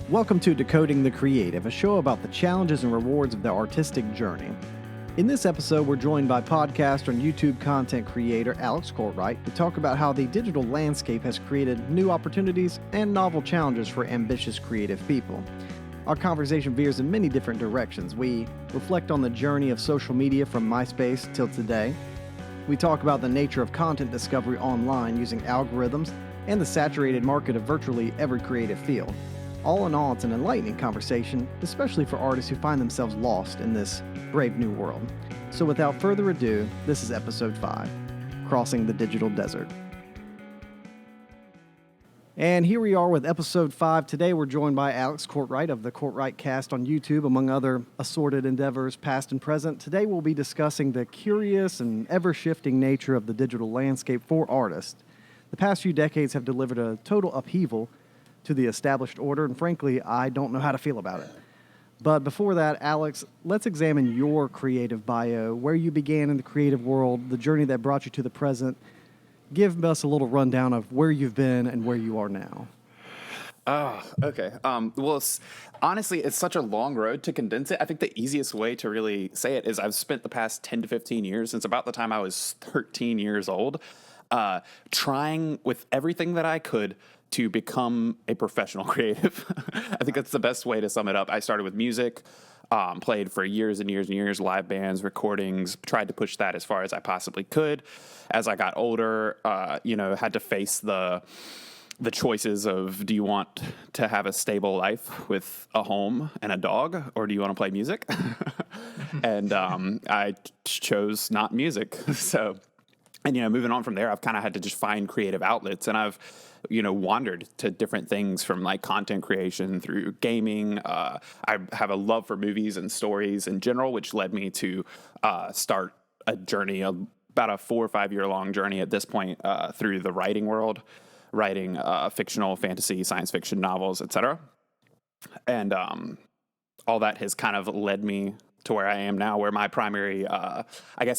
Welcome to Decoding the Creative, a show about the challenges and rewards of the artistic journey. In this episode, we're joined by podcaster and YouTube content creator Alex Cortright to talk about how the digital landscape has created new opportunities and novel challenges for ambitious creative people. Our conversation veers in many different directions. We reflect on the journey of social media from MySpace till today. We talk about the nature of content discovery online using algorithms and the saturated market of virtually every creative field. All in all, it's an enlightening conversation, especially for artists who find themselves lost in this brave new world. So without further ado, this is episode 5, Crossing the Digital Desert. And here we are with episode 5. Today we're joined by Alex Cortright of the Cortright cast on YouTube, among other assorted endeavors, past and present. Today we'll be discussing the curious and ever-shifting nature of the digital landscape for artists. The past few decades have delivered a total upheaval to the established order, and frankly, I don't know how to feel about it. But before that, Alex, let's examine your creative bio, where you began in the creative world, the journey that brought you to the present. Give us a little rundown of where you've been and where you are now. Okay. Honestly, it's such a long road to condense it. I think the easiest way to really say it is I've spent the past 10 to 15 years, since about the time I was 13 years old, trying with everything that I could to become a professional creative. I think that's the best way to sum it up. I started with music, played for years and years and years, live bands, recordings, tried to push that as far as I possibly could. As I got older, had to face the choices of, do you want to have a stable life with a home and a dog, or do you want to play music? And I chose not music. And moving on from there, I've kind of had to just find creative outlets, and I've wandered to different things from like content creation through gaming. I have a love for movies and stories in general, which led me to start a journey, about a 4 or 5 year long journey at this point, through the writing world, writing fictional, fantasy, science fiction novels, etc. And all that has kind of led me to where I am now, where my primary,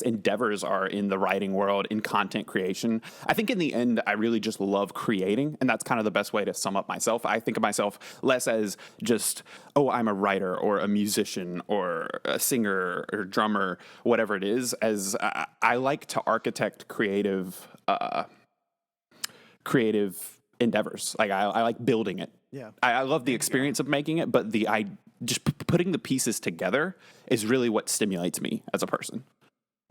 endeavors are in the writing world, in content creation. I think in the end, I really just love creating, and that's kind of the best way to sum up myself. I think of myself less as just, I'm a writer or a musician or a singer or drummer, whatever it is, as I like to architect creative endeavors. Like I like building it. Yeah, I love the experience of making it, but just putting the pieces together is really what stimulates me as a person.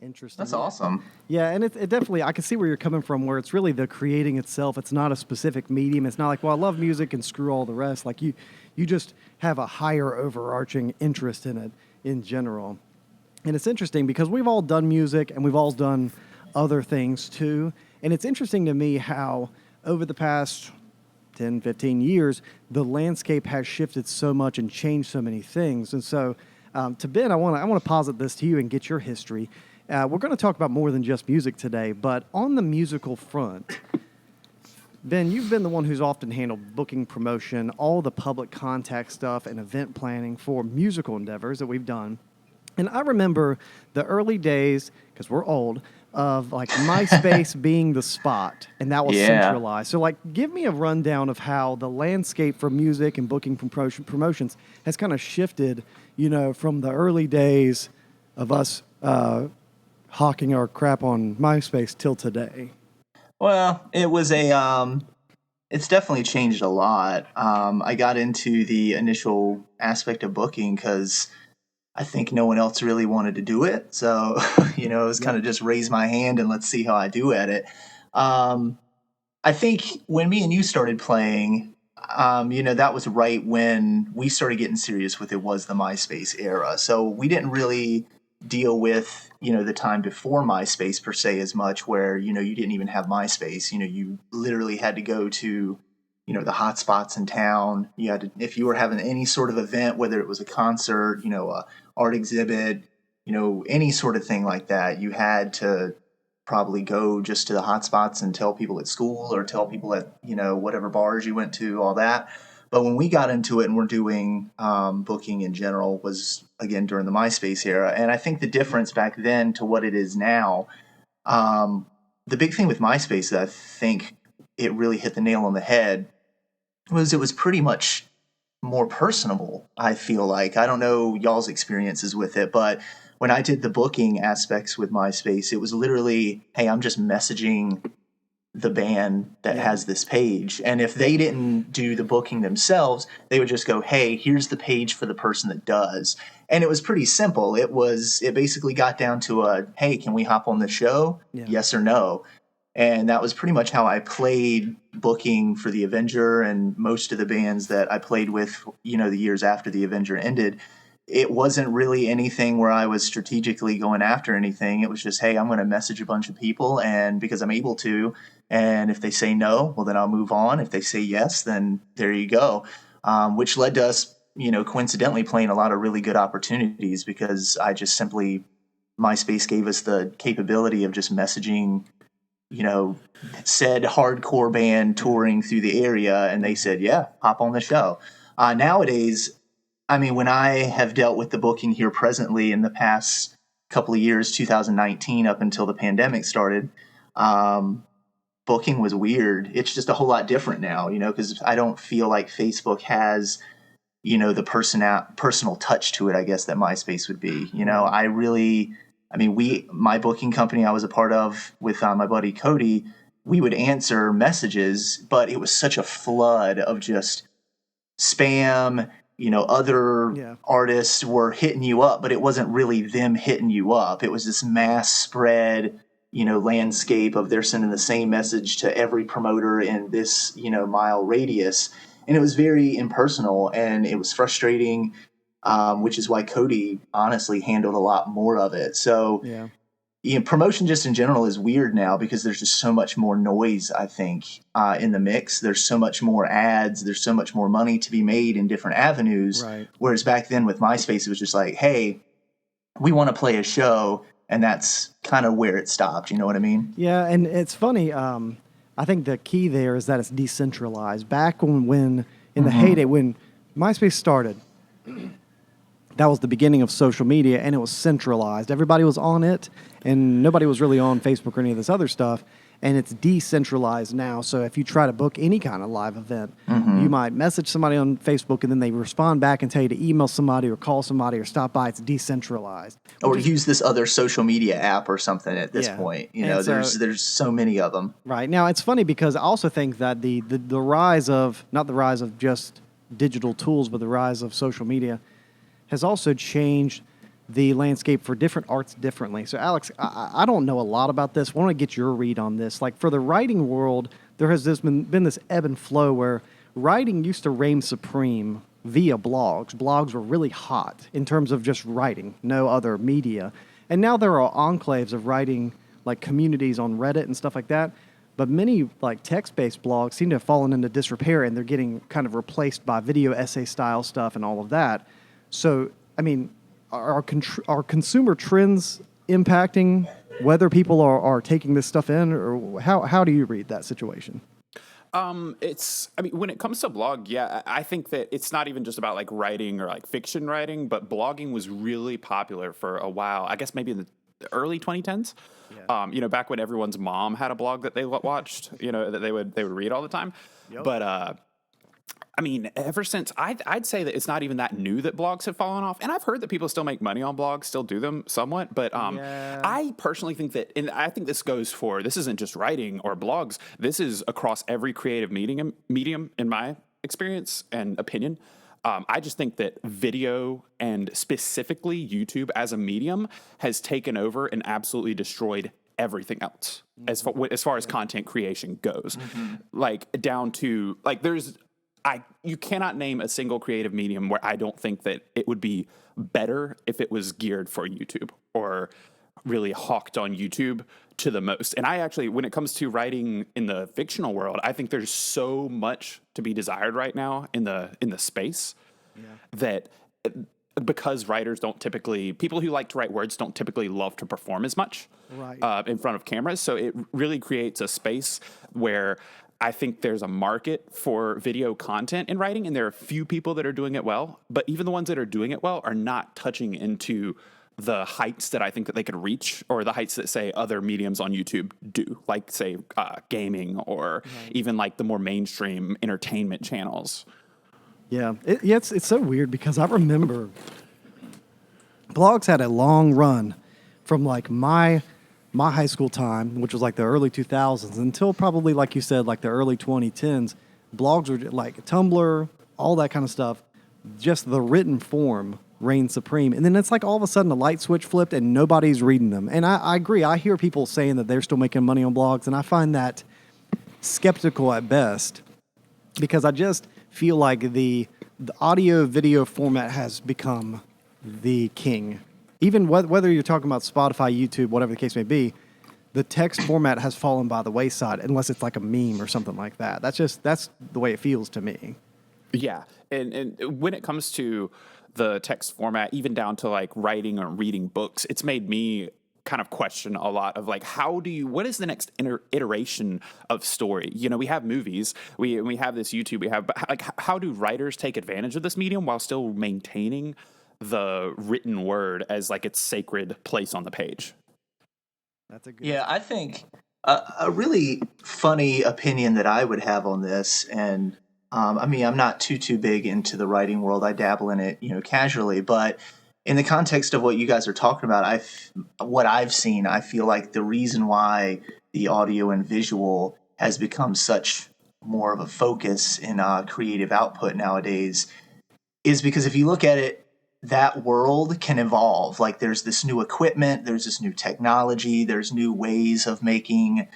Interesting. That's awesome. Yeah, and it definitely, I can see where you're coming from, where it's really the creating itself. It's not a specific medium. It's not like, well, I love music and screw all the rest. Like you just have a higher overarching interest in it in general. And it's interesting because we've all done music and we've all done other things too. And it's interesting to me how over the past 10, 15 years, the landscape has shifted so much and changed so many things. And so, to Ben, I want to posit this to you and get your history. We're going to talk about more than just music today, but on the musical front, Ben, you've been the one who's often handled booking, promotion, all the public contact stuff and event planning for musical endeavors that we've done. And I remember the early days, because we're old, of like MySpace being the spot, and that was centralized. So like, give me a rundown of how the landscape for music and booking promotions has kind of shifted, from the early days of us hawking our crap on MySpace till today. Well, it's definitely changed a lot. I got into the initial aspect of booking because I think no one else really wanted to do it. So, it was kind of just raise my hand and let's see how I do at it. I think when me and you started playing, that was right when we started getting serious with it, was the MySpace era. So we didn't really deal with, the time before MySpace per se as much, where, you didn't even have MySpace. You literally had to go to the hot spots in town. You had to, if you were having any sort of event, whether it was a concert, a art exhibit, any sort of thing like that, you had to probably go just to the hot spots and tell people at school or tell people at, whatever bars you went to, all that. But when we got into it and we're doing booking in general was, again, during the MySpace era. And I think the difference back then to what it is now, the big thing with MySpace that I think it really hit the nail on the head was it was pretty much more personable, I feel like. I don't know y'all's experiences with it, but when I did the booking aspects with MySpace, it was literally, hey, I'm just messaging the band that has this page. And if they didn't do the booking themselves, they would just go, hey, here's the page for the person that does. And it was pretty simple. It basically got down to a, hey, can we hop on the show? Yeah. Yes or no. And that was pretty much how I played booking for the Avenger and most of the bands that I played with, the years after the Avenger ended. It wasn't really anything where I was strategically going after anything. It was just, hey, I'm going to message a bunch of people, and because I'm able to, and if they say no, well, then I'll move on. If they say yes, then there you go. Which led to us, coincidentally playing a lot of really good opportunities because MySpace gave us the capability of just messaging, said hardcore band touring through the area, and they said, yeah, hop on the show. Nowadays, when I have dealt with the booking here presently in the past couple of years, 2019 up until the pandemic started, booking was weird. It's just a whole lot different now, because I don't feel like Facebook has, the personal touch to it, I guess, that MySpace would be. My booking company I was a part of with my buddy Cody, we would answer messages, but it was such a flood of just spam. Other artists were hitting you up, but it wasn't really them hitting you up. It was this mass spread, landscape of they're sending the same message to every promoter in this, mile radius. And it was very impersonal and it was frustrating, which is why Cody honestly handled a lot more of it. So promotion just in general is weird now because there's just so much more noise, I think, in the mix. There's so much more ads. There's so much more money to be made in different avenues. Right. Whereas back then with MySpace, it was just like, hey, we want to play a show. And that's kind of where it stopped. You know what I mean? Yeah, and it's funny. I think the key there is that it's decentralized. Back when in the heyday, when MySpace started, that was the beginning of social media, and it was centralized. Everybody was on it, and nobody was really on Facebook or any of this other stuff. And it's decentralized now. So if you try to book any kind of live event, you might message somebody on Facebook, and then they respond back and tell you to email somebody or call somebody or stop by. It's decentralized. Or use this other social media app or something at this point. There's so many of them. Right. Now, it's funny because I also think that the rise of, not the rise of just digital tools, but the rise of social media has also changed the landscape for different arts differently. So, Alex, I don't know a lot about this. I want to get your read on this. Like, for the writing world, there has been this ebb and flow where writing used to reign supreme via blogs. Blogs were really hot in terms of just writing, no other media. And now there are enclaves of writing, like communities on Reddit and stuff like that. But many like text-based blogs seem to have fallen into disrepair, and they're getting kind of replaced by video essay style stuff and all of that. So, are consumer trends impacting whether people are taking this stuff in, or how do you read that situation? When it comes to blog, I think that it's not even just about like writing or like fiction writing, but blogging was really popular for a while. I guess maybe in the early 2010s. Yeah. Back when everyone's mom had a blog that they watched, that they would read all the time. Yep. But ever since, I'd say that it's not even that new that blogs have fallen off. And I've heard that people still make money on blogs, still do them somewhat. But I personally think that, and I think this isn't just writing or blogs. This is across every creative medium in my experience and opinion. I just think that video and specifically YouTube as a medium has taken over and absolutely destroyed everything else as far as content creation goes. Like down to like you cannot name a single creative medium where I don't think that it would be better if it was geared for YouTube or really hawked on YouTube to the most. And I actually, when it comes to writing in the fictional world, I think there's so much to be desired right now in the space that because people who like to write words don't typically love to perform as much in front of cameras. So it really creates a space where I think there's a market for video content in writing, and there are a few people that are doing it well, but even the ones that are doing it well are not touching into the heights that I think that they could reach, or the heights that, say, other mediums on YouTube do, like, say, gaming or even like the more mainstream entertainment channels. Yeah, it's so weird because I remember blogs had a long run from like my high school time, which was like the early 2000s, until probably like you said, like the early 2010s. Blogs were like Tumblr, all that kind of stuff. Just the written form reigned supreme, and then it's like all of a sudden a light switch flipped and nobody's reading them. And I agree. I hear people saying that they're still making money on blogs, and I find that skeptical at best because I just feel like the audio video format has become the king. Even whether you're talking about Spotify, YouTube, whatever the case may be, the text format has fallen by the wayside unless it's like a meme or something like that. That's the way it feels to me. Yeah, and when it comes to the text format, even down to like writing or reading books, it's made me kind of question a lot of like, what is the next iteration of story? You know, we have movies, we have this YouTube, but like, how do writers take advantage of this medium while still maintaining the written word as like its sacred place on the page? That's a good. Yeah, I think a really funny opinion that I would have on this, and I mean, I'm not too big into the writing world. I dabble in it, casually. But in the context of what you guys are talking about, what I've seen, I feel like the reason why the audio and visual has become such more of a focus in creative output nowadays is because if you look at it, that world can evolve. Like there's this new equipment, there's this new technology, there's new ways of making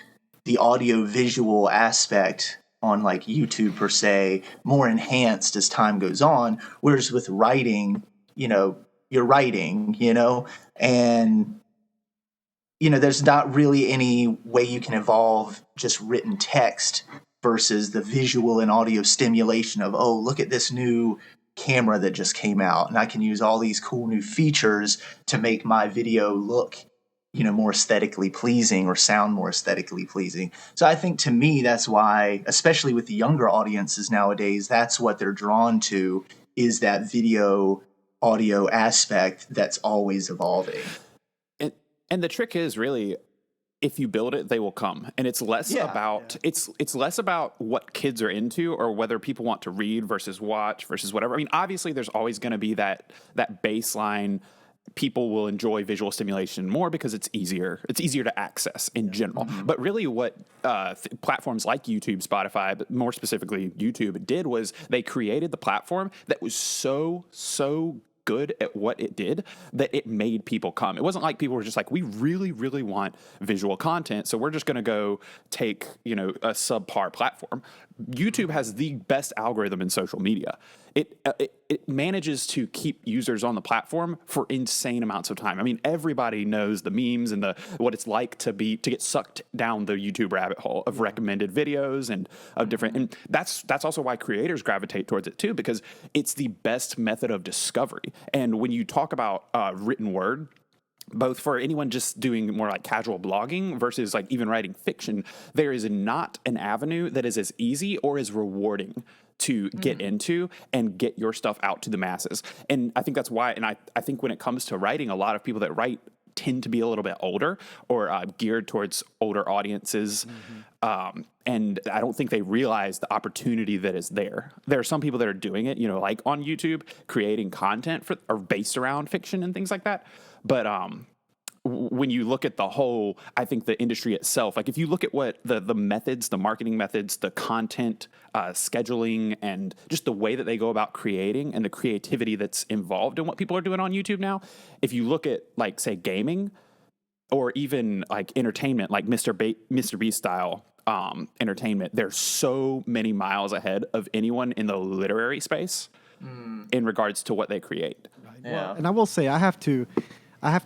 the audio visual aspect on like YouTube per se more enhanced as time goes on. Whereas with writing, you're writing, and there's not really any way you can evolve just written text versus the visual and audio stimulation of, oh, look at this new camera that just came out and I can use all these cool new features to make my video look more aesthetically pleasing or sound more aesthetically pleasing. So I think to me that's why, especially with the younger audiences nowadays, that's what they're drawn to, is that video audio aspect that's always evolving. And the trick is really, if you build it, they will come. And it's less about it's less about what kids are into or whether people want to read versus watch versus whatever. I mean, obviously there's always going to be that baseline. People will enjoy visual stimulation more because it's easier to access in general. Mm-hmm. But really what platforms like YouTube, Spotify, but more specifically YouTube did was they created the platform that was so good at what it did that it made people come. It wasn't like people were just like, we really, really want visual content, so we're just going to go take, a subpar platform. YouTube has the best algorithm in social media. It manages to keep users on the platform for insane amounts of time. I mean, everybody knows the memes and what it's like to get sucked down the YouTube rabbit hole of recommended videos and of different. And that's also why creators gravitate towards it too, because it's the best method of discovery. And when you talk about written word, both for anyone just doing more like casual blogging versus like even writing fiction, there is not an avenue that is as easy or as rewarding to get into and get your stuff out to the masses. And I think that's why, and I think when it comes to writing, a lot of people that write tend to be a little bit older or geared towards older audiences. And I don't think they realize the opportunity that is there. There are some people that are doing it, like on YouTube, creating content or based around fiction and things like that. But when you look at the whole, I think the industry itself, like if you look at what the methods, the marketing methods, the content scheduling, and just the way that they go about creating and the creativity that's involved in what people are doing on YouTube now, if you look at like, say, gaming or even like entertainment, like Mr. Beast style entertainment, they're so many miles ahead of anyone in the literary space in regards to what they create. Yeah. Well, and I will say I have to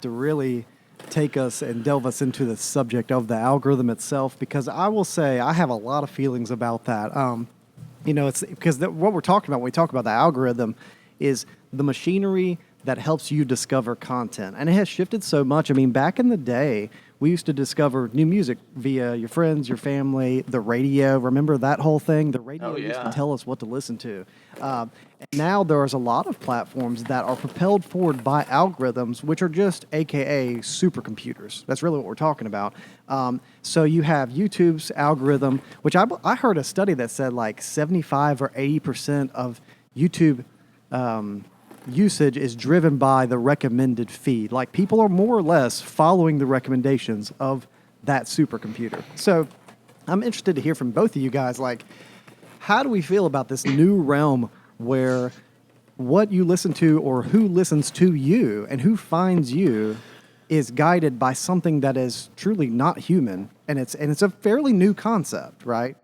really take us and delve us into the subject of the algorithm itself, because I will say I have a lot of feelings about that. It's because what we're talking about when we talk about the algorithm is the machinery that helps you discover content. And it has shifted so much. I mean, back in the day, we used to discover new music via your friends, your family, the radio. Remember that whole thing? The radio used to tell us what to listen to. And now there's a lot of platforms that are propelled forward by algorithms, which are just AKA supercomputers. That's really what we're talking about. So you have YouTube's algorithm, which I heard a study that said like 75 or 80% of YouTube usage is driven by the recommended feed. Like people are more or less following the recommendations of that supercomputer. So I'm interested to hear from both of you guys. Like, how do we feel about this new realm where what you listen to or who listens to you and who finds you is guided by something that is truly not human, and it's a fairly new concept, right?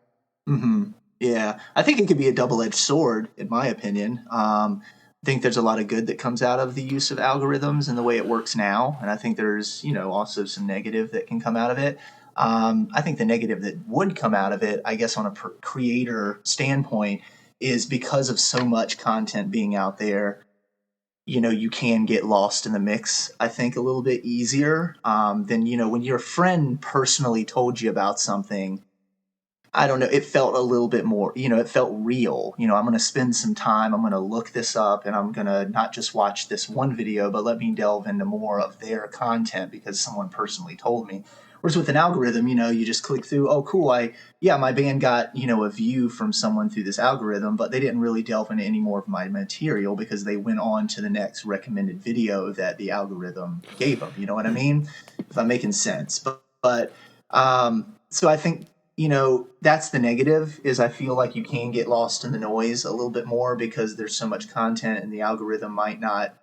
Yeah, I think it could be a double-edged sword, in my opinion. I think there's a lot of good that comes out of the use of algorithms and the way it works now, and I think there's also some negative that can come out of it. I think the negative that would come out of it, I guess, on a creator standpoint, is because of so much content being out there. You can get lost in the mix, I think, a little bit easier than when your friend personally told you about something. I don't know. It felt a little bit more, it felt real. I'm going to spend some time. I'm going to look this up and I'm going to not just watch this one video, but let me delve into more of their content because someone personally told me. Whereas with an algorithm, you just click through. Oh, cool. My band got, a view from someone through this algorithm, but they didn't really delve into any more of my material because they went on to the next recommended video that the algorithm gave them. You know what I mean? If I'm making sense. So I think, that's the negative is I feel like you can get lost in the noise a little bit more because there's so much content and the algorithm might not,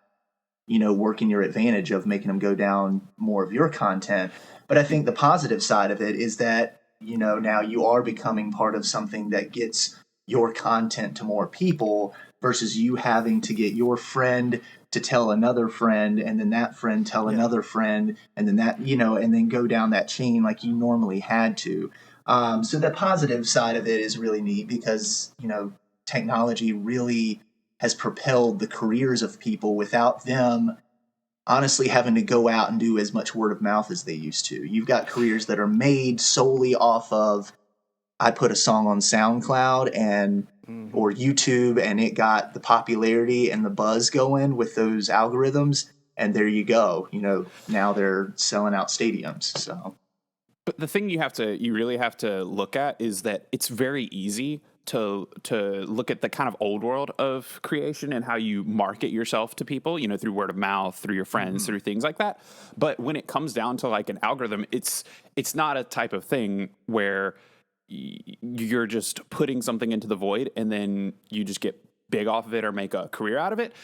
work in your advantage of making them go down more of your content. But I think the positive side of it is that, now you are becoming part of something that gets your content to more people versus you having to get your friend to tell another friend and then that friend tell another friend and then that, and then go down that chain like you normally had to. So the positive side of it is really neat because, technology really has propelled the careers of people without them honestly having to go out and do as much word of mouth as they used to. You've got careers that are made solely off of, I put a song on SoundCloud and or YouTube and it got the popularity and the buzz going with those algorithms. And there you go. Now they're selling out stadiums. So. But the thing you really have to look at is that it's very easy to look at the kind of old world of creation and how you market yourself to people, through word of mouth, through your friends, through things like that. But when it comes down to like an algorithm, it's not a type of thing where you're just putting something into the void and then you just get big off of it or make a career out of it.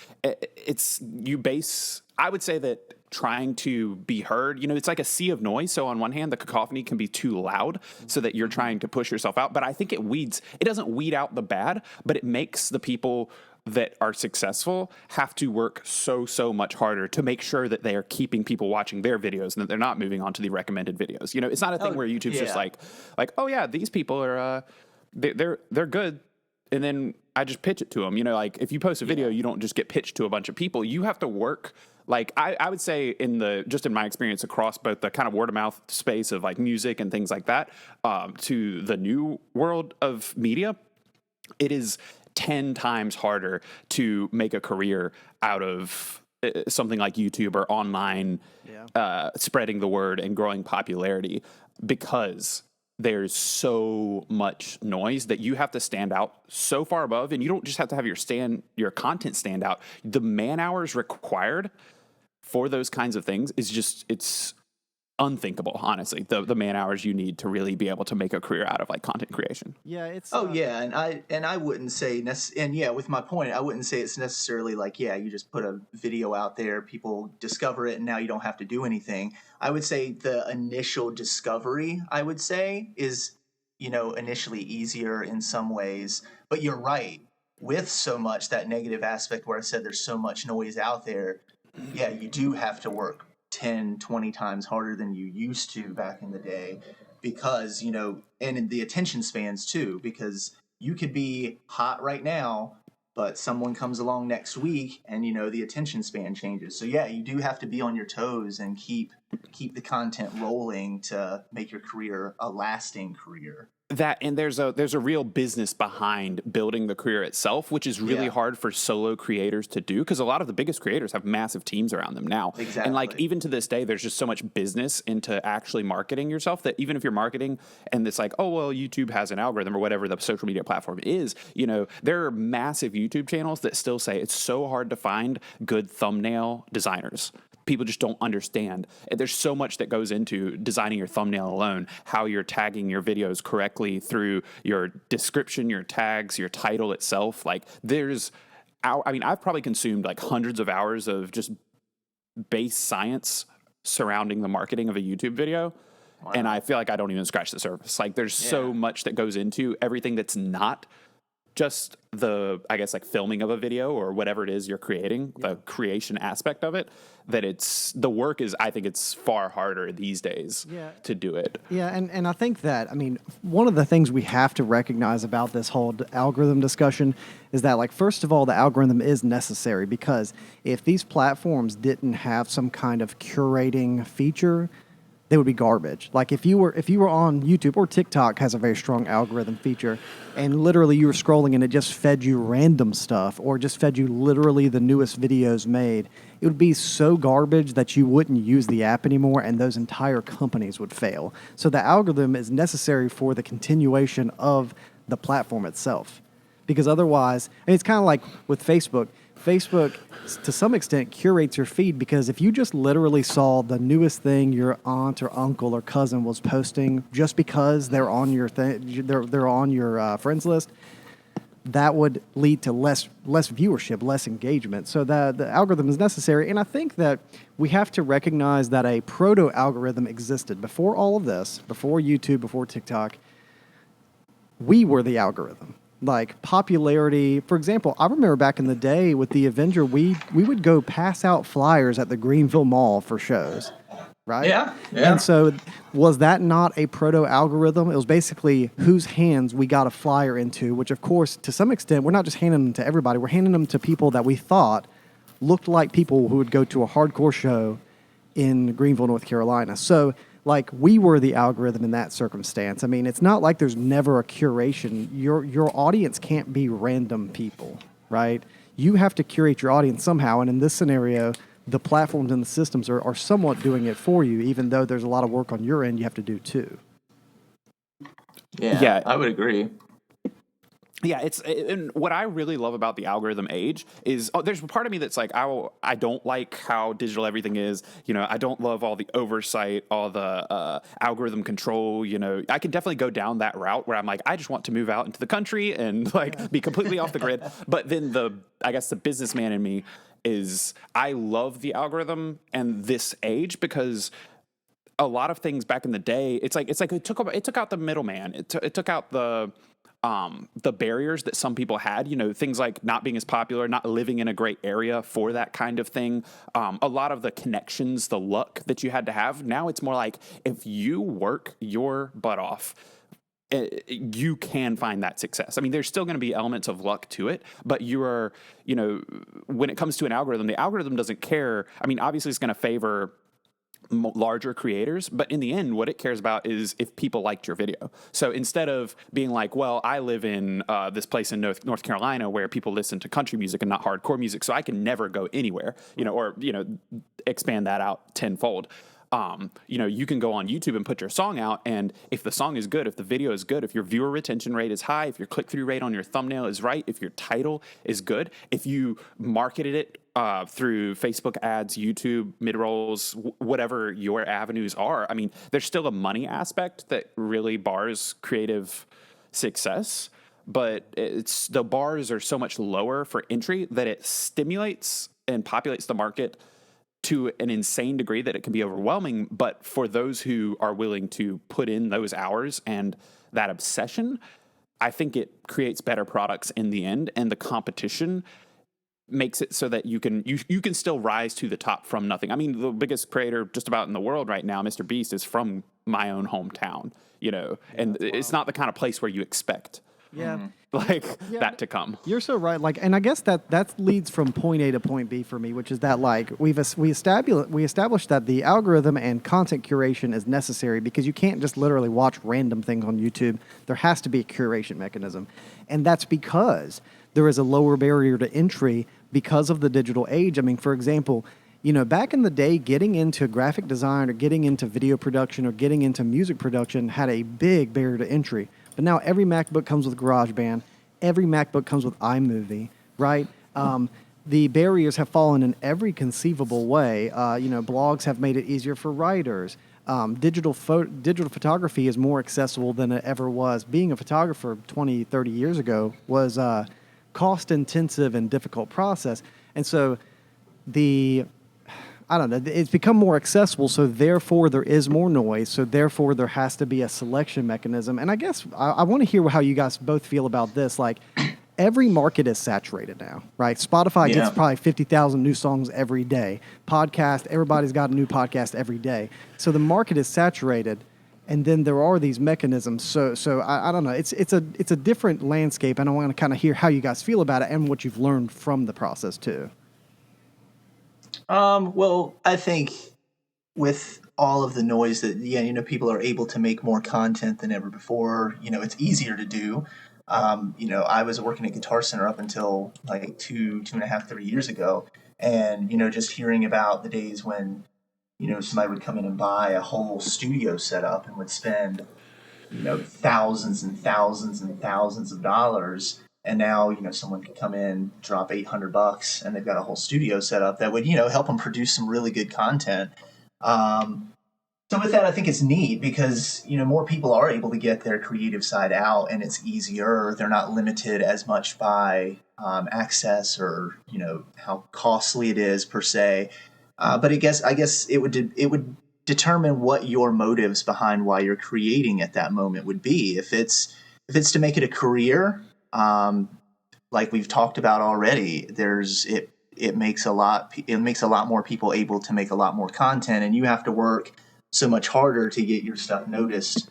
I would say that trying to be heard, it's like a sea of noise. So on one hand, the cacophony can be too loud so that you're trying to push yourself out. But I think it doesn't weed out the bad, but it makes the people that are successful have to work so much harder to make sure that they are keeping people watching their videos and that they're not moving on to the recommended videos. It's not a thing where YouTube's just like, oh yeah, these people are, they're good. And then I just pitch it to them. Like if you post a video, you don't just get pitched to a bunch of people. You have to work. Like I would say in my experience across both the kind of word of mouth space of like music and things like that, to the new world of media, it is 10 times harder to make a career out of something like YouTube or online, spreading the word and growing popularity because there's so much noise that you have to stand out so far above, and you don't just have to have your content stand out. The man hours required for those kinds of things it's unthinkable, honestly. The man hours you need to really be able to make a career out of like content creation. Yeah, it's and I wouldn't say with my point, I wouldn't say it's necessarily like you just put a video out there, people discover it, and now you don't have to do anything. I would say the initial discovery, I would say, is initially easier in some ways, but you're right. With so much that negative aspect where I said there's so much noise out there, you do have to work 10, 20 times harder than you used to back in the day because, and in the attention spans too, because you could be hot right now, but someone comes along next week and, the attention span changes. So you do have to be on your toes and keep keep the content rolling to make your career a lasting career. That, and there's a real business behind building the career itself, which is really hard for solo creators to do, because a lot of the biggest creators have massive teams around them now. Exactly. And like even to this day, there's just so much business into actually marketing yourself that even if you're marketing and it's like, oh well, YouTube has an algorithm or whatever the social media platform is, you know, there are massive YouTube channels that still say it's so hard to find good thumbnail designers. People just don't understand. There's so much that goes into designing your thumbnail alone, how you're tagging your videos correctly through your description, your tags, your title itself. Like I've probably consumed like hundreds of hours of just base science surrounding the marketing of a YouTube video. Wow. And I feel like I don't even scratch the surface. Like there's so much that goes into everything that's not just the, I guess, like filming of a video or whatever it is you're creating, the creation aspect of it, that the work is, I think it's far harder these days to do it. Yeah, and I think that, I mean, one of the things we have to recognize about this whole algorithm discussion is that, like, first of all, the algorithm is necessary, because if these platforms didn't have some kind of curating feature, they would be garbage. Like if you were on YouTube, or TikTok has a very strong algorithm feature, and literally you were scrolling and it just fed you random stuff, or just fed you literally the newest videos made, it would be so garbage that you wouldn't use the app anymore, and those entire companies would fail. So the algorithm is necessary for the continuation of the platform itself, because otherwise, and it's kind of like with Facebook. Facebook, to some extent, curates your feed, because if you just literally saw the newest thing your aunt or uncle or cousin was posting just because they're on your they're on your friends list, that would lead to less viewership, less engagement. So the algorithm is necessary, and I think that we have to recognize that a proto-algorithm existed before all of this, before YouTube, before TikTok. We were the algorithm. Like popularity, for example, I remember back in the day with the Avenger, we would go pass out flyers at the Greenville Mall for shows, right? Yeah. And so was that not a proto-algorithm? It was basically whose hands we got a flyer into, which of course, to some extent, we're not just handing them to everybody, we're handing them to people that we thought looked like people who would go to a hardcore show in Greenville, North Carolina. So like we were the algorithm in that circumstance. I mean, it's not like there's never a curation. Your audience can't be random people, right? You have to curate your audience somehow. And in this scenario, the platforms and the systems are somewhat doing it for you, even though there's a lot of work on your end you have to do too. Yeah, I would agree. Yeah, and what I really love about the algorithm age is there's a part of me that's like I don't like how digital everything is. You know, I don't love all the oversight, all the algorithm control. You know, I can definitely go down that route where I'm like, I just want to move out into the country and like be completely off the grid. But then I guess the businessman in me is I love the algorithm and this age, because a lot of things back in the day, it's like it took out the middleman. It took out the barriers that some people had, you know, things like not being as popular, not living in a great area for that kind of thing. A lot of the connections, the luck that you had to have. Now it's more like if you work your butt off, you can find that success. I mean, there's still going to be elements of luck to it, but when it comes to an algorithm, the algorithm doesn't care. I mean, obviously it's going to favor larger creators, but in the end, what it cares about is if people liked your video. So instead of being like, well, I live in this place in North Carolina where people listen to country music and not hardcore music, so I can never go anywhere, or expand that out tenfold. You can go on YouTube and put your song out, and if the song is good, if the video is good, if your viewer retention rate is high, if your click-through rate on your thumbnail is right, if your title is good, if you marketed it through Facebook ads, YouTube, mid-rolls, whatever your avenues are, I mean, there's still a money aspect that really bars creative success, but the bars are so much lower for entry that it stimulates and populates the market to an insane degree that it can be overwhelming. But for those who are willing to put in those hours and that obsession, I think it creates better products in the end, and the competition makes it so that you can still rise to the top from nothing. I mean, the biggest creator just about in the world right now, Mr. Beast, is from my own hometown, and it's not the kind of place where you expect Yeah. like Yeah, that to come. You're so right. Like, and I guess that leads from point A to point B for me, which is that like we established that the algorithm and content curation is necessary because you can't just literally watch random things on YouTube. There has to be a curation mechanism, and that's because there is a lower barrier to entry because of the digital age. I mean, for example, back in the day, getting into graphic design or getting into video production or getting into music production had a big barrier to entry. But now every MacBook comes with GarageBand. Every MacBook comes with iMovie, right? The barriers have fallen in every conceivable way. Blogs have made it easier for writers. Digital photography is more accessible than it ever was. Being a photographer 20, 30 years ago was a cost-intensive and difficult process. And so it's become more accessible, so therefore there is more noise, so therefore there has to be a selection mechanism. And I guess I want to hear how you guys both feel about this. Like, every market is saturated now, right? Spotify gets probably 50,000 new songs every day. Podcast, everybody's got a new podcast every day. So the market is saturated, and then there are these mechanisms. So I don't know. It's a different landscape, and I want to kind of hear how you guys feel about it and what you've learned from the process too. Well, I think with all of the noise that, people are able to make more content than ever before. It's easier to do. I was working at Guitar Center up until like 2.5, 3 years ago. And, just hearing about the days when, somebody would come in and buy a whole studio setup and would spend, thousands and thousands and thousands of dollars. And now, someone could come in, drop $800, and they've got a whole studio set up that would, help them produce some really good content. So with that, I think it's neat because, more people are able to get their creative side out, and it's easier. They're not limited as much by access or, how costly it is per se. But I guess it would determine what your motives behind why you're creating at that moment would be. If it's to make it a career, like we've talked about already, it makes a lot more people able to make a lot more content, and you have to work so much harder to get your stuff noticed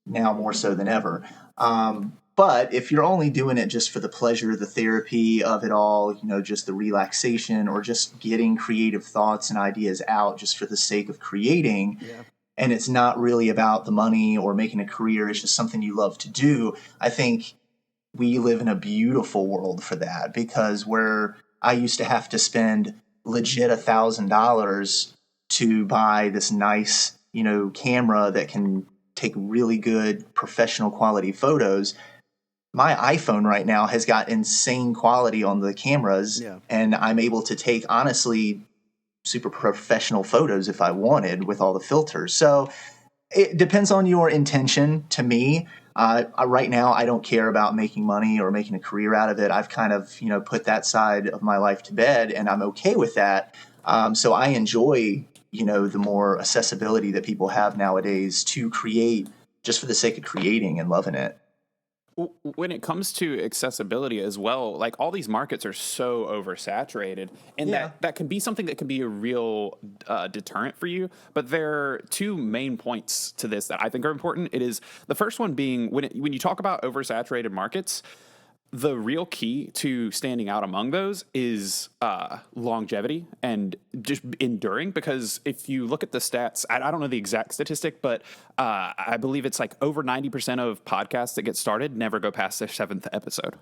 now more so than ever. But if you're only doing it just for the pleasure, the therapy of it all, just the relaxation or just getting creative thoughts and ideas out just for the sake of creating, and it's not really about the money or making a career, it's just something you love to do, I think we live in a beautiful world for that, because where I used to have to spend legit $1,000 to buy this nice, camera that can take really good professional quality photos. My iPhone right now has got insane quality on the cameras, and I'm able to take, honestly, super professional photos if I wanted with all the filters. So it depends on your intention. To me, right now, I don't care about making money or making a career out of it. I've kind of, put that side of my life to bed, and I'm okay with that. So I enjoy, the more accessibility that people have nowadays to create just for the sake of creating and loving it. When it comes to accessibility as well, like all these markets are so oversaturated, and that can be something that can be a real deterrent for you. But there are two main points to this that I think are important. It is the first one being when you talk about oversaturated markets, the real key to standing out among those is longevity and just enduring. Because if you look at the stats, I don't know the exact statistic, but I believe it's like over 90% of podcasts that get started never go past their 7th episode.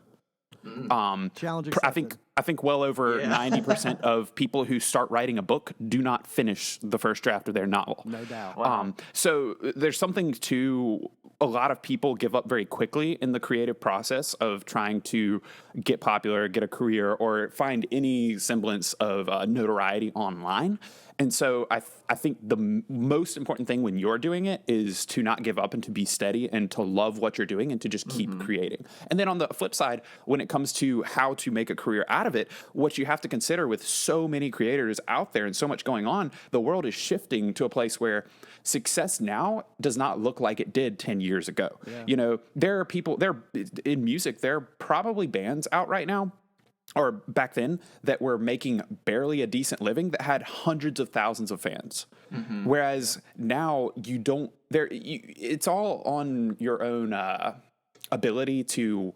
Challenge I think well over 90% of people who start writing a book do not finish the first draft of their novel. No doubt. Wow. So there's something to a lot of people give up very quickly in the creative process of trying to get popular, get a career, or find any semblance of notoriety online. And so I think the most important thing when you're doing it is to not give up and to be steady and to love what you're doing and to just keep creating. And then on the flip side, when it comes to how to make a career out of it, what you have to consider with so many creators out there and so much going on, the world is shifting to a place where success now does not look like it did 10 years ago. There are people in music, there are probably bands out right now or back then that were making barely a decent living that had hundreds of thousands of fans. Whereas now you don't, it's all on your own, ability to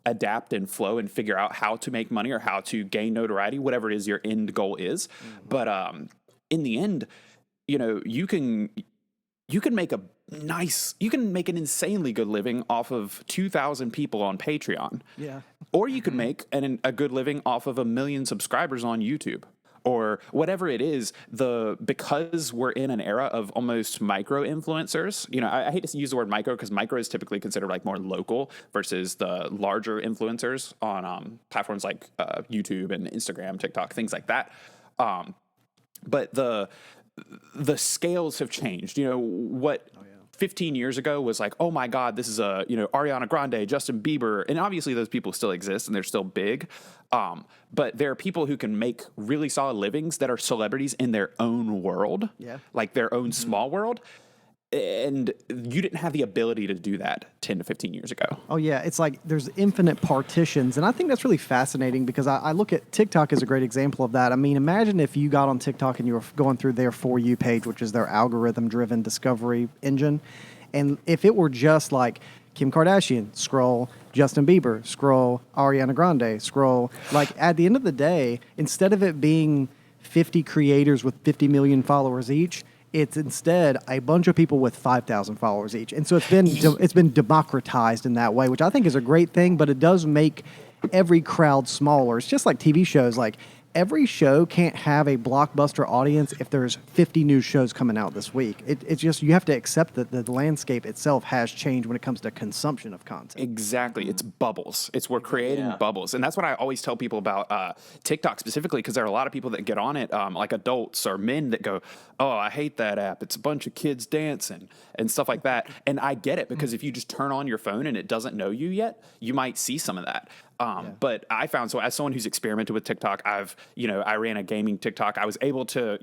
adapt and flow and figure out how to make money or how to gain notoriety, whatever it is your end goal is. But in the end, you can make an insanely good living off of 2,000 people on Patreon. Yeah. Or you could make a good living off of 1 million subscribers on YouTube. Or whatever it is, because we're in an era of almost micro influencers. I hate to use the word micro because micro is typically considered like more local versus the larger influencers on platforms like YouTube and Instagram, TikTok, things like that. But the scales have changed. 15 years ago was like, oh my God, this is Ariana Grande, Justin Bieber. And obviously those people still exist and they're still big. But there are people who can make really solid livings that are celebrities in their own world, like their own small world. And you didn't have the ability to do that 10 to 15 years ago. Oh, yeah. It's like there's infinite partitions. And I think that's really fascinating because I look at TikTok as a great example of that. I mean, imagine if you got on TikTok and you were going through their For You page, which is their algorithm-driven discovery engine. And if it were just like Kim Kardashian, scroll, Justin Bieber, scroll, Ariana Grande, scroll. Like at the end of the day, instead of it being 50 creators with 50 million followers each, it's instead a bunch of people with 5,000 followers each. And so it's been democratized in that way, which I think is a great thing, but it does make every crowd smaller. It's just like TV shows. Like every show can't have a blockbuster audience if there's 50 new shows coming out this week. It's just, you have to accept that the landscape itself has changed when it comes to consumption of content. Exactly. It's bubbles. We're creating bubbles. And that's what I always tell people about TikTok specifically, because there are a lot of people that get on it, like adults or men that go, oh, I hate that app. It's a bunch of kids dancing and stuff like that. And I get it, because if you just turn on your phone and it doesn't know you yet, you might see some of that. But I found, so as someone who's experimented with TikTok, I ran a gaming TikTok. I was able to,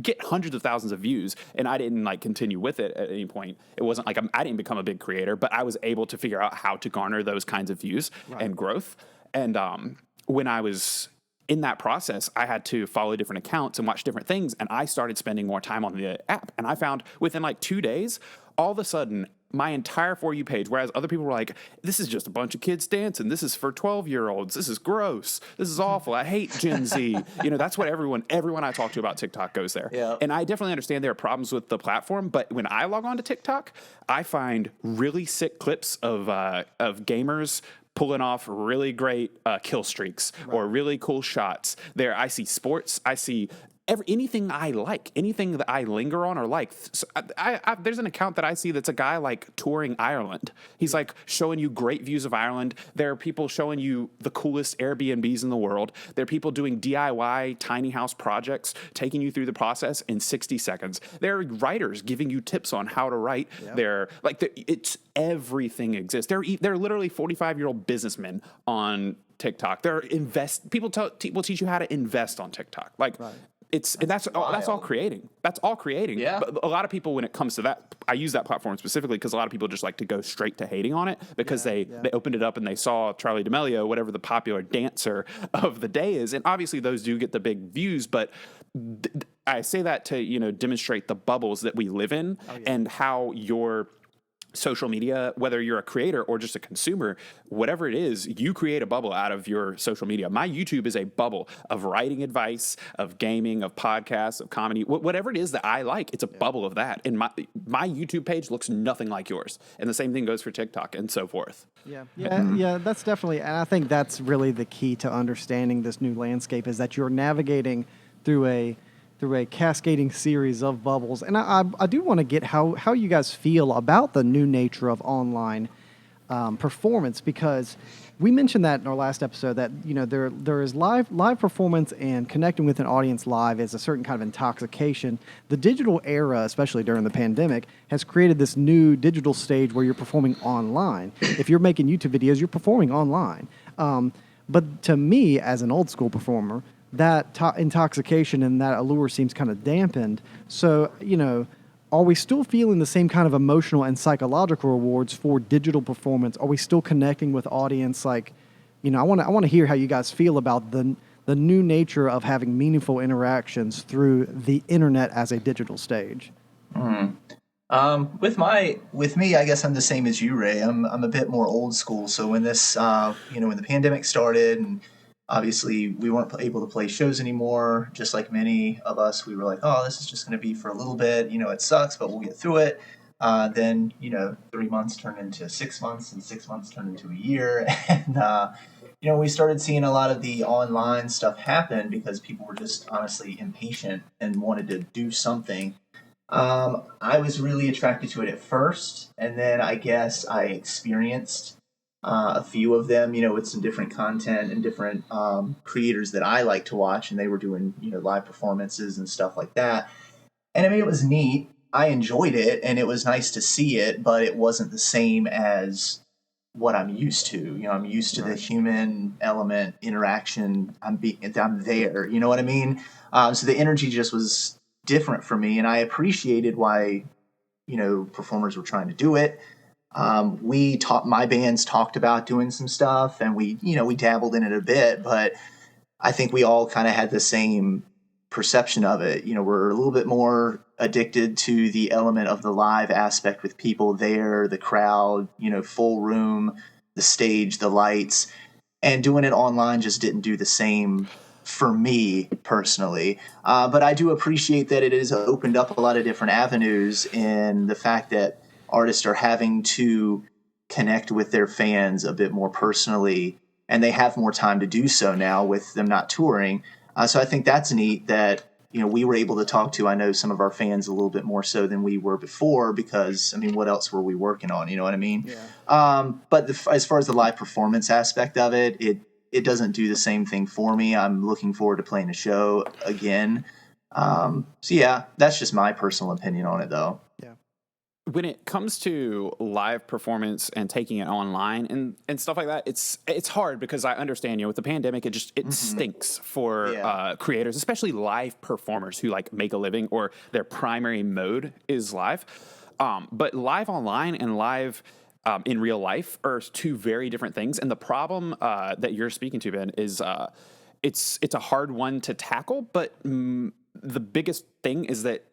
get hundreds of thousands of views, and I didn't continue with it at any point. It wasn't like I didn't become a big creator, but I was able to figure out how to garner those kinds of views and growth. And when I was in that process, I had to follow different accounts and watch different things, and I started spending more time on the app. And I found within 2 days, all of a sudden, my entire For You page, whereas other people were like, this is just a bunch of kids dancing. This is for 12-year-olds. This is gross. This is awful. I hate Gen Z. That's what everyone I talk to about TikTok goes there. Yeah. And I definitely understand there are problems with the platform, but when I log on to TikTok, I find really sick clips of gamers pulling off really great kill streaks or really cool shots. There, I see sports. I see anything I like, anything that I linger on or like. So there's an account that I see that's a guy touring Ireland. He's showing you great views of Ireland. There are people showing you the coolest Airbnbs in the world. There are people doing DIY tiny house projects, taking you through the process in 60 seconds. There are writers giving you tips on how to write. Yep. It's everything exists. There are literally 45-year-old businessmen on TikTok. People will teach you how to invest on TikTok. That's all creating. That's all creating. Yeah. But a lot of people, when it comes to that, I use that platform specifically because a lot of people just like to go straight to hating on it because they opened it up and they saw Charli D'Amelio, whatever the popular dancer of the day is, and obviously those do get the big views. But I say that to demonstrate the bubbles that we live in and how your social media, whether you're a creator or just a consumer, whatever it is, you create a bubble out of your social media. My YouTube is a bubble of writing advice, of gaming, of podcasts, of comedy, whatever it is that I like, it's a bubble of that. And my YouTube page looks nothing like yours. And the same thing goes for TikTok and so forth. Yeah, that's definitely, and I think that's really the key to understanding this new landscape, is that you're navigating through a cascading series of bubbles. And I do want to get how you guys feel about the new nature of online performance, because we mentioned that in our last episode that there is live performance, and connecting with an audience live is a certain kind of intoxication. The digital era, especially during the pandemic, has created this new digital stage where you're performing online. If you're making YouTube videos, you're performing online. But to me, as an old school performer, that intoxication and that allure seems kind of dampened. So, are we still feeling the same kind of emotional and psychological rewards for digital performance? Are we still connecting with audience? I want to hear how you guys feel about the new nature of having meaningful interactions through the internet as a digital stage. With me, I guess I'm the same as you, Ray. I'm a bit more old school. So when this, when the pandemic started, and obviously we weren't able to play shows anymore, just like many of us, we were like, oh, this is just going to be for a little bit. It sucks, but we'll get through it. Then 3 months turned into 6 months, and 6 months turned into a year, and we started seeing a lot of the online stuff happen because people were just honestly impatient and wanted to do something. I was really attracted to it at first, and then I guess I experienced a few of them, with some different content and different creators that I like to watch, and they were doing, live performances and stuff like that. And I mean, it was neat. I enjoyed it, and it was nice to see it, but it wasn't the same as what I'm used to. I'm used to the human element interaction. I'm there. You know what I mean? So the energy just was different for me, and I appreciated why performers were trying to do it. My bands talked about doing some stuff, and we dabbled in it a bit, but I think we all kind of had the same perception of it. We're a little bit more addicted to the element of the live aspect with people there, the crowd, full room, the stage, the lights, and doing it online just didn't do the same for me personally. But I do appreciate that it has opened up a lot of different avenues in the fact that artists are having to connect with their fans a bit more personally, and they have more time to do so now with them not touring. So I think that's neat that we were able to talk to, I know, some of our fans a little bit more so than we were before, because I mean, what else were we working on? You know what I mean? But as far as the live performance aspect of it, it doesn't do the same thing for me. I'm looking forward to playing a show again. So yeah, that's just my personal opinion on it, though. Yeah. When it comes to live performance and taking it online and stuff like that, it's hard because I understand, with the pandemic, it stinks for creators, especially live performers who like make a living or their primary mode is live. But live online and live in real life are two very different things. And the problem that you're speaking to, Ben, is it's a hard one to tackle. But the biggest thing is that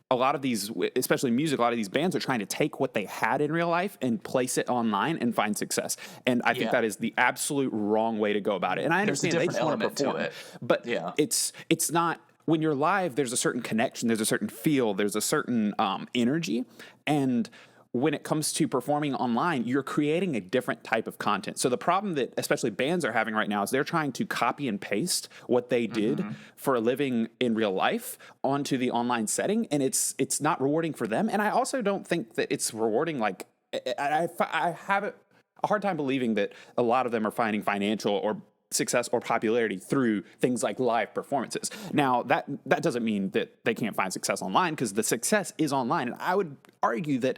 a lot of these, especially music, a lot of these bands are trying to take what they had in real life and place it online and find success. And I think that is the absolute wrong way to go about it. And I understand they just want to perform, but it's not. When you're live, there's a certain connection, there's a certain feel, there's a certain energy, and when it comes to performing online, you're creating a different type of content. So the problem that especially bands are having right now is they're trying to copy and paste what they did for a living in real life onto the online setting, and it's not rewarding for them. And I also don't think that it's rewarding. Like I have a hard time believing that a lot of them are finding financial or success or popularity through things like live performances. Now, that doesn't mean that they can't find success online, because the success is online. And I would argue that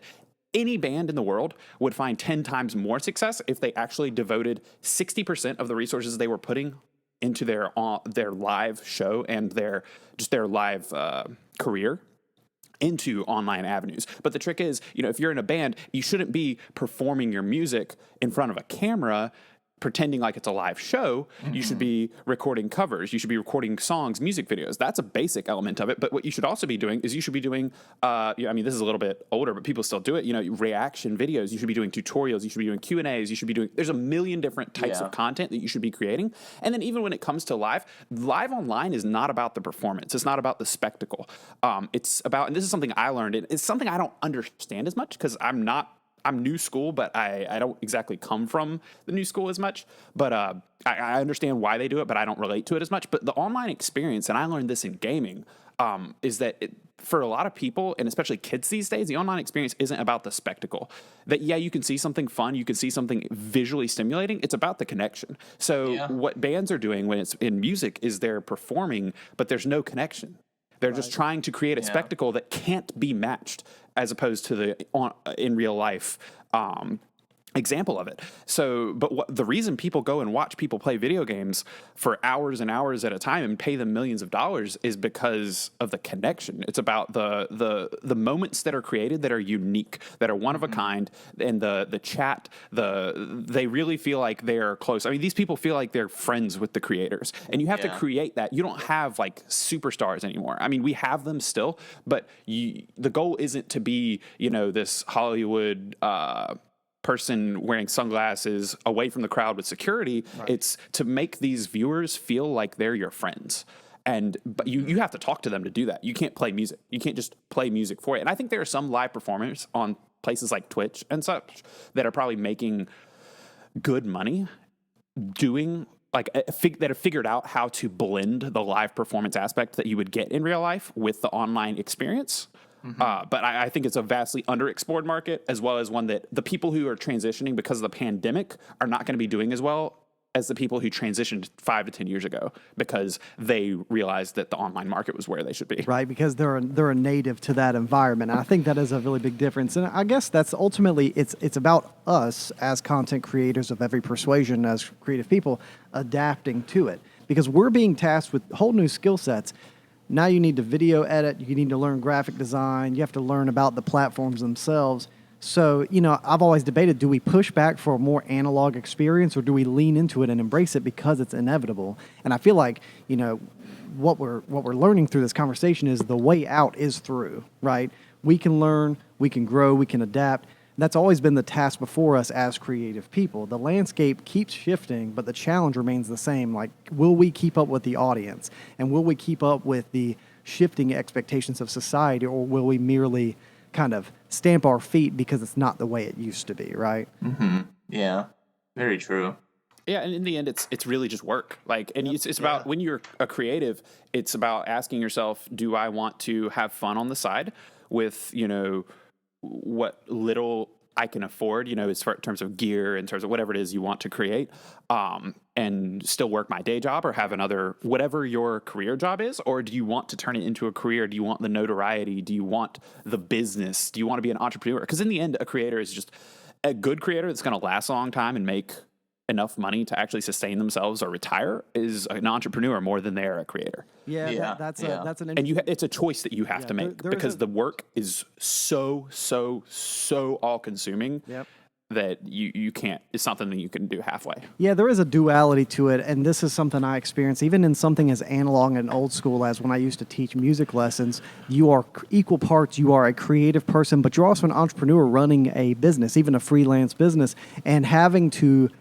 any band in the world would find 10 times more success if they actually devoted 60% of the resources they were putting into their live show and their live career into online avenues. But the trick is, if you're in a band, you shouldn't be performing your music in front of a camera pretending like it's a live show. You should be recording covers. You should be recording songs, music videos. That's a basic element of it. But what you should also be doing is this is a little bit older, but people still do it. Reaction videos. You should be doing tutorials. You should be doing Q&As. There's a million different types of content that you should be creating. And then even when it comes to live online is not about the performance. It's not about the spectacle. It's about, and this is something I learned, and it's something I don't understand as much because I'm new school, but I don't exactly come from the new school as much. But I understand why they do it, but I don't relate to it as much. But the online experience, and I learned this in gaming, is that for a lot of people, and especially kids these days, the online experience isn't about the spectacle. That, you can see something fun, you can see something visually stimulating. It's about the connection. So what bands are doing when it's in music is they're performing, but there's no connection. They're just trying to create a spectacle that can't be matched, as opposed to in real life example of it. So, but the reason people go and watch people play video games for hours and hours at a time and pay them millions of dollars is because of the connection. It's about the moments that are created that are unique, that are one of a kind, and the chat. They really feel like they're close. I mean, these people feel like they're friends with the creators, and you have to create that. You don't have like superstars anymore. I mean, we have them still, but the goal isn't to be, this Hollywood person wearing sunglasses away from the crowd with security. Right. It's to make these viewers feel like they're your friends. But you have to talk to them to do that. You can't play music. You can't just play music for it. And I think there are some live performers on places like Twitch and such that are probably making good money doing that have figured out how to blend the live performance aspect that you would get in real life with the online experience. But I think it's a vastly underexplored market, as well as one that the people who are transitioning because of the pandemic are not going to be doing as well as the people who transitioned 5 to 10 years ago because they realized that the online market was where they should be. Right, because they're a native to that environment. And I think that is a really big difference. And I guess that's ultimately, it's about us as content creators of every persuasion, as creative people, adapting to it. Because we're being tasked with whole new skill sets. Now you need to video edit, you need to learn graphic design, you have to learn about the platforms themselves. So, I've always debated, do we push back for a more analog experience or do we lean into it and embrace it because it's inevitable? And I feel like, what we're learning through this conversation is the way out is through, right? We can learn, we can grow, we can adapt. That's always been the task before us as creative people. The landscape keeps shifting, but the challenge remains the same. Like, will we keep up with the audience? And will we keep up with the shifting expectations of society, or will we merely kind of stamp our feet because it's not the way it used to be, right? Mm-hmm. Yeah, very true. Yeah, and in the end, it's really just work. It's about when you're a creative, it's about asking yourself, do I want to have fun on the side with, what little I can afford, as far in terms of gear, in terms of whatever it is you want to create, and still work my day job or have another, whatever your career job is? Or do you want to turn it into a career? Do you want the notoriety? Do you want the business? Do you want to be an entrepreneur? Because in the end, a creator is just a good creator that's going to last a long time and make enough money to actually sustain themselves or retire is an entrepreneur more than they're a creator. That's an and it's a choice that you have to make because the work is so all consuming. Yep. That you can't, it's something that you can do halfway. Yeah, there is a duality to it, and this is something I experience even in something as analog and old school as when I used to teach music lessons. You are equal parts, you are a creative person, but you're also an entrepreneur running a business, even a freelance business, and having to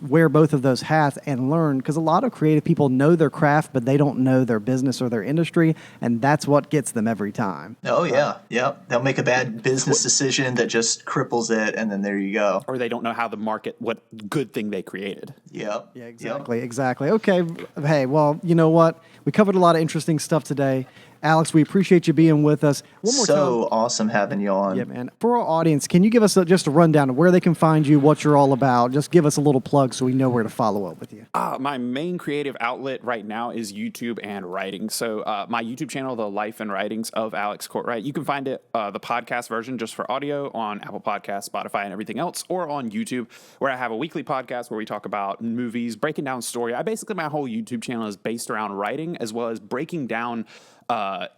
wear both of those hats and learn, because a lot of creative people know their craft, but they don't know their business or their industry, and that's what gets them every time. Oh, yeah. Yep. They'll make a bad business decision that just cripples it, and then there you go. Or they don't know how to market what good thing they created. Yep. Yeah, exactly. Okay. Hey, well, you know what? We covered a lot of interesting stuff today. Alex, we appreciate you being with us. One more time. So awesome having you on. Yeah, man. For our audience, can you give us just a rundown of where they can find you, what you're all about? Just give us a little plug so we know where to follow up with you. My main creative outlet right now is YouTube and writing. So my YouTube channel, The Life and Writings of Alex Cortright, you can find it, the podcast version just for audio on Apple Podcasts, Spotify, and everything else, or on YouTube, where I have a weekly podcast where we talk about movies, breaking down story. My whole YouTube channel is based around writing as well as breaking down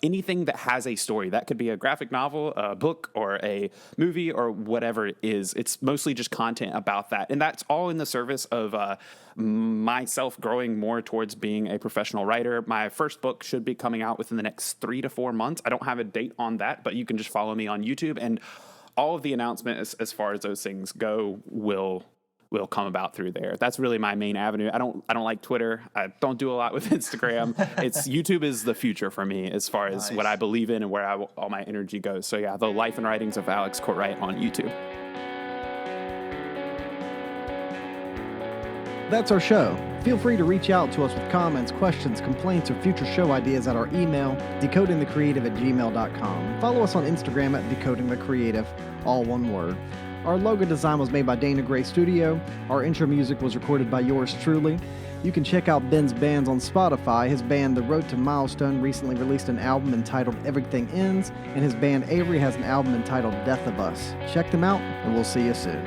anything that has a story. That could be a graphic novel, a book, or a movie, or whatever it is. It's mostly just content about that. And that's all in the service of myself growing more towards being a professional writer. My first book should be coming out within the next 3 to 4 months. I don't have a date on that, but you can just follow me on YouTube, and all of the announcements as far as those things go will come about through there. That's really my main avenue. I don't like Twitter. I don't do a lot with Instagram. YouTube is the future for me as far as what I believe in and where all my energy goes. So yeah, The Life and Writings of Alex Cortright on YouTube. That's our show. Feel free to reach out to us with comments, questions, complaints, or future show ideas at our email, decodingthecreative@gmail.com. Follow us on Instagram at decodingthecreative, all one word. Our logo design was made by Dana Gray Studio. Our intro music was recorded by yours truly. You can check out Ben's bands on Spotify. His band, The Road to Milestone, recently released an album entitled Everything Ends, and his band Avery has an album entitled Death of Us. Check them out, and we'll see you soon.